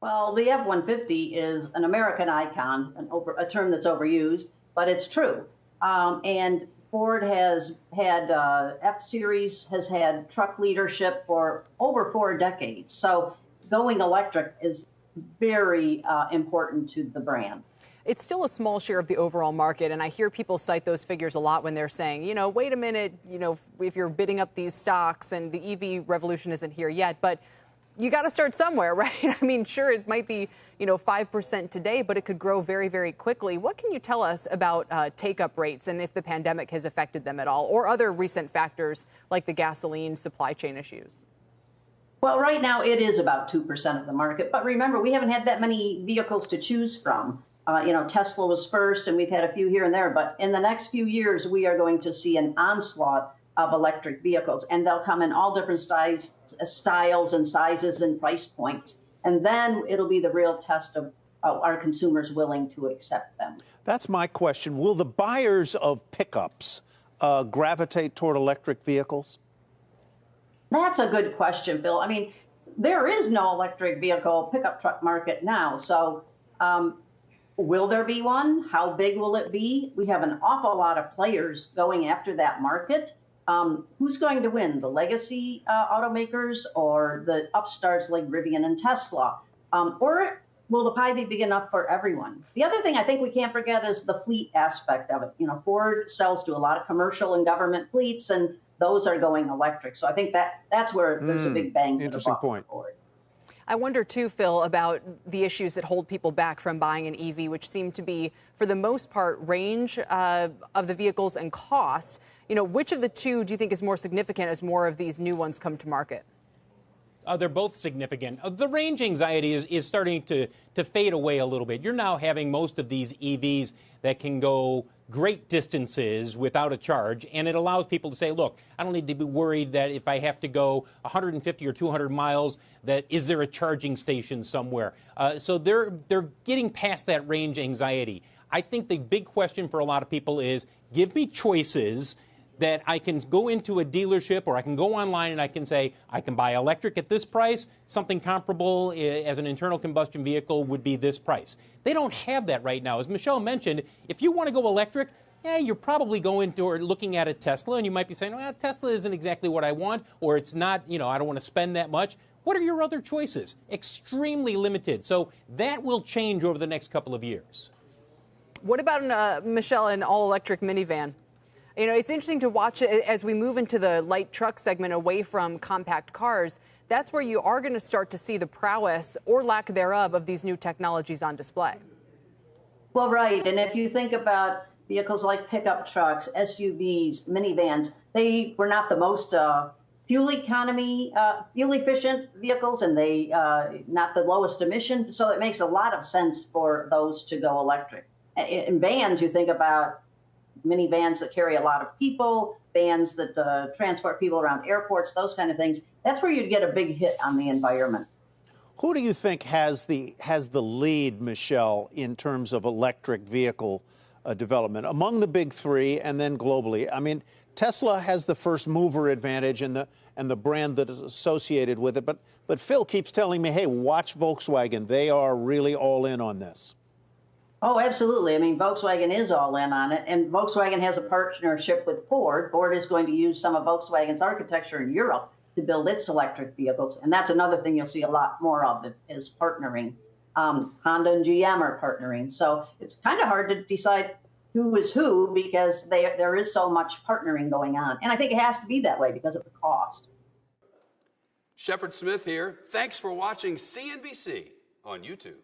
Well, the F-150 is an American icon, a term that's overused, but it's true. And Ford has had F-Series has had truck leadership for over 4 decades. So going electric is very important to the brand. It's still a small share of the overall market, and I hear people cite those figures a lot when they're saying, wait a minute, if you're bidding up these stocks and the EV revolution isn't here yet, but you got to start somewhere, right? I mean, sure, it might be, 5% today, but it could grow very, very quickly. What can you tell us about take-up rates and if the pandemic has affected them at all, or other recent factors like the gasoline supply chain issues? Well, right now it is about 2% of the market, but remember, we haven't had that many vehicles to choose from. Tesla was first, and we've had a few here and there. But in the next few years, we are going to see an onslaught of electric vehicles, and they'll come in all different styles and sizes and price points. And then it'll be the real test of are consumers willing to accept them. That's my question. Will the buyers of pickups gravitate toward electric vehicles? That's a good question, Bill. I mean, there is no electric vehicle pickup truck market now. So will there be one? How big will it be? We have an awful lot of players going after that market. Who's going to win, the legacy automakers or the upstarts like Rivian and Tesla? Or will the pie be big enough for everyone? The other thing I think we can't forget is the fleet aspect of it. Ford sells to a lot of commercial and government fleets, and those are going electric. So I think that's where there's a big bang for the buck for Ford. I wonder, too, Phil, about the issues that hold people back from buying an EV, which seem to be, for the most part, range of the vehicles and cost. Which of the two do you think is more significant as more of these new ones come to market? They're both significant. The range anxiety is starting to fade away a little bit. You're now having most of these EVs that can go great distances without a charge, and it allows people to say, look, I don't need to be worried that if I have to go 150 or 200 miles, that is there a charging station somewhere? So they're getting past that range anxiety. I think the big question for a lot of people is, give me choices that I can go into a dealership or I can go online and I can say, I can buy electric at this price, something comparable as an internal combustion vehicle would be this price. They don't have that right now. As Michelle mentioned, if you want to go electric, you're probably going to or looking at a Tesla, and you might be saying, well, Tesla isn't exactly what I want, or it's not, I don't want to spend that much. What are your other choices? Extremely limited. So that will change over the next couple of years. What about, Michelle, an all-electric minivan? It's interesting to watch it as we move into the light truck segment away from compact cars. That's where you are going to start to see the prowess or lack thereof of these new technologies on display. Well, right. And if you think about vehicles like pickup trucks, SUVs, minivans, they were not the most fuel efficient vehicles, and they not the lowest emission. So it makes a lot of sense for those to go electric. In vans, you think about minivans that carry a lot of people, vans that transport people around airports, those kind of things. That's where you'd get a big hit on the environment. Who do you think has the lead, Michelle, in terms of electric vehicle development among the big three and then globally? I mean, Tesla has the first mover advantage and the brand that is associated with it. But Phil keeps telling me, hey, watch Volkswagen. They are really all in on this. Oh, absolutely. I mean, Volkswagen is all in on it, and Volkswagen has a partnership with Ford. Ford is going to use some of Volkswagen's architecture in Europe to build its electric vehicles, and that's another thing you'll see a lot more of is partnering. Honda and GM are partnering, so it's kind of hard to decide who is who because there is so much partnering going on, and I think it has to be that way because of the cost. Shepard Smith here. Thanks for watching CNBC on YouTube.